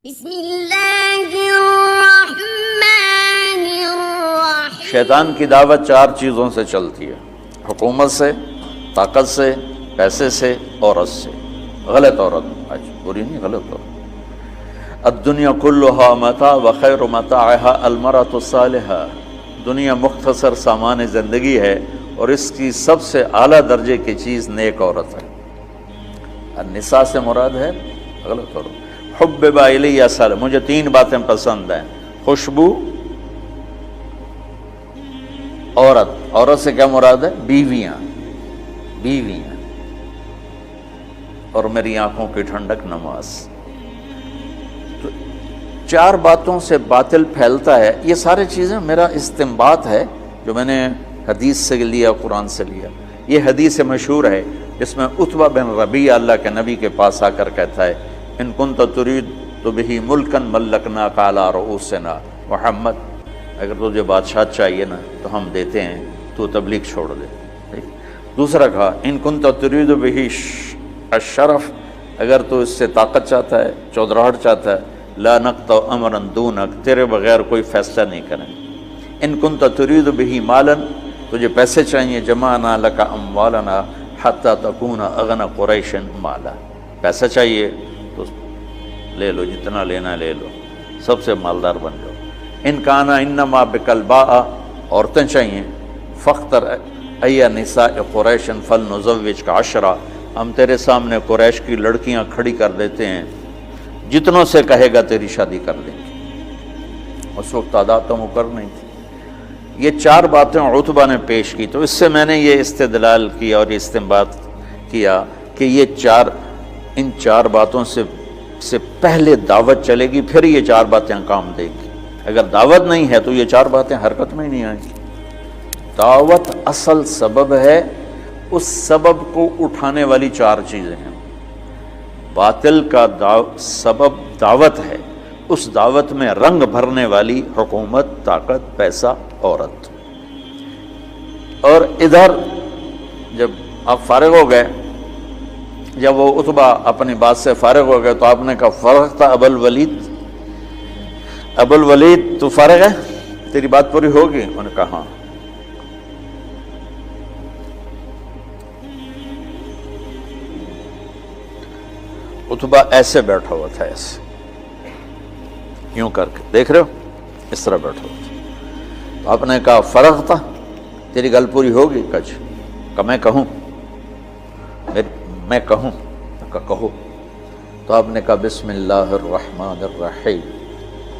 بسم اللہ الرحمن الرحیم۔ شیطان کی دعوت چار چیزوں سے چلتی ہے: حکومت سے، طاقت سے، پیسے سے، عورت سے۔ غلط عورت، آج بری نہیں، غلط عورت۔ الدنیا کلھا متاع وخیر متاعها المرأة الصالحہ۔ دنیا مختصر سامان زندگی ہے اور اس کی سب سے اعلیٰ درجے کی چیز نیک عورت ہے۔ النساء سے مراد ہے غلط عورت۔ حبب الی صالح، مجھے تین باتیں پسند ہیں: خوشبو، عورت۔ عورت سے کیا مراد ہے؟ بیویاں اور میری آنکھوں کی ٹھنڈک نماز۔ تو چار باتوں سے باطل پھیلتا ہے۔ یہ ساری چیزیں میرا استنباط ہے جو میں نے حدیث سے لیا، قرآن سے لیا۔ یہ حدیث مشہور ہے جس میں عتبہ بن ربیعہ اللہ کے نبی کے پاس آ کر کہتا ہے: ان کنت ترید تو بہی ملکن ملکناک علی رؤوسنا محمد، اگر تجھے بادشاہ چاہیے نا تو ہم دیتے ہیں، تو تبلیغ چھوڑ دے۔ دوسرا کہا: ان کنت ترید بہی الشرف، اگر تو اس سے طاقت چاہتا ہے، چودراہٹ چاہتا ہے، لا نقطع امرا دونک، تیرے بغیر کوئی فیصلہ نہیں کریں۔ ان کنت ترید بہی مالا، تجھے پیسے چاہیے، جمعنا لک اموالنا حتی تکون اغنى قریش مالا، پیسہ چاہیے تو لے لو، جتنا لینا لے لو، سب سے مالدار بن جاؤ۔ ان کانا انما بکلباء، عورتیں چاہیے، فاختر ای نساء قریش فلنزوجک عشرہ، ہم تیرے سامنے قریش کی لڑکیاں کھڑی کر دیتے ہیں، جتنوں سے کہے گا تیری شادی کر دیں گے۔ اس وقت تعداد تو مقرر نہیں تھی۔ یہ چار باتیں عتبہ نے پیش کی، تو اس سے میں نے یہ استدلال کیا اور یہ استنباط کیا کہ یہ ان چار باتوں سے پہلے دعوت چلے گی، پھر یہ چار باتیں کام دیں گی۔ اگر دعوت نہیں ہے تو یہ چار باتیں حرکت میں ہی نہیں آئیں گی۔ دعوت اصل سبب ہے، اس سبب کو اٹھانے والی چار چیزیں ہیں۔ باطل کا سبب دعوت ہے، اس دعوت میں رنگ بھرنے والی حکومت، طاقت، پیسہ، عورت۔ اور ادھر جب آپ فارغ ہو گئے، جب وہ عتبہ اپنی بات سے فارغ ہو گئے تو آپ نے کہا: فرغ تھا ابو الولید، تو فارغ ہے، تیری بات پوری ہوگی؟ انہوں نے کہا ہاں۔ عتبہ ایسے بیٹھا ہوا تھا، ایسے یوں کر کے، دیکھ رہے ہو، اس طرح بیٹھا ہوا تھا۔ تو آپ نے کہا: فرغ تھا، تیری گل پوری ہوگی؟ کہ میں کہوں؟ میں کہوں؟ کہو۔ تو آپ نے کہا: بسم اللہ الرحمن الرحیم۔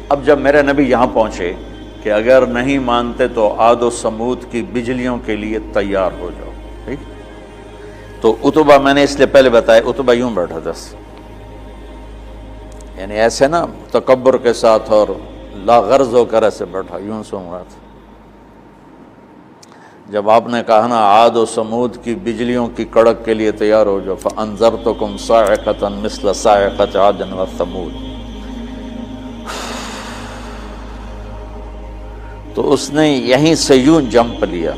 اب جب میرے نبی یہاں پہنچے کہ اگر نہیں مانتے تو عاد و سمود کی بجلیوں کے لیے تیار ہو جاؤ، ٹھیک؟ تو عتبہ، میں نے اس لیے پہلے بتایا، عتبہ یوں بیٹھا تھا، یعنی ایسے نا تکبر کے ساتھ اور لا غرض ہو کر ایسے بیٹھا، یوں سن رہا تھا۔ جب آپ نے کہا نا عاد و سمود کی بجلیوں کی کڑک کے لیے تیار ہو جاؤ، فَأَنذَرْتُكُمْ صَاعِقَةً مِثْلَ صَاعِقَةِ عَادٍ وَثَمُودَ، تو اس نے یہیں سے یوں جمپ لیا۔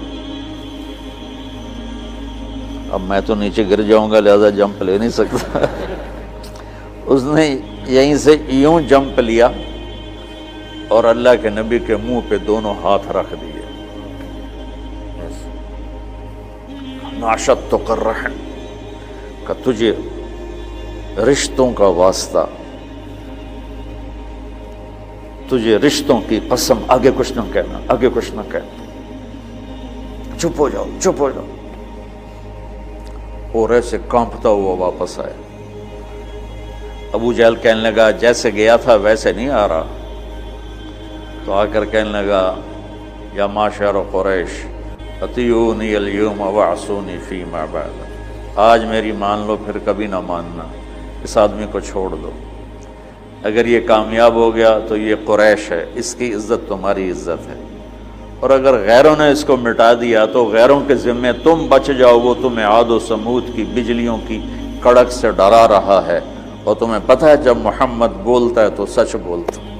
اب میں تو نیچے گر جاؤں گا، لہذا جمپ لے نہیں سکتا۔ اس نے یہیں سے یوں جمپ لیا اور اللہ کے نبی کے منہ پہ دونوں ہاتھ رکھ دیے۔ ناشدتک الرحم، کہ تجھے رشتوں کا واسطہ، تجھے رشتوں کی قسم، آگے کچھ نہ کہنا، آگے کچھ نہ کہنا، چپ ہو جاؤ، چپ ہو جاؤ۔ اور ایسے کانپتا ہوا واپس آیا۔ ابو جہل کہنے لگا: جیسے گیا تھا ویسے نہیں آ رہا۔ تو آ کر کہنے لگا: یا معشر قریش اطیعونی اليوم وعصونی فیما بعد، آج میری مان لو، پھر کبھی نہ ماننا، اس آدمی کو چھوڑ دو۔ اگر یہ کامیاب ہو گیا تو یہ قریش ہے، اس کی عزت تمہاری عزت ہے، اور اگر غیروں نے اس کو مٹا دیا تو غیروں کے ذمے تم بچ جاؤ، وہ تمہیں عاد و سمود کی بجلیوں کی کڑک سے ڈرا رہا ہے، اور تمہیں پتہ ہے جب محمد بولتا ہے تو سچ بولتا ہے۔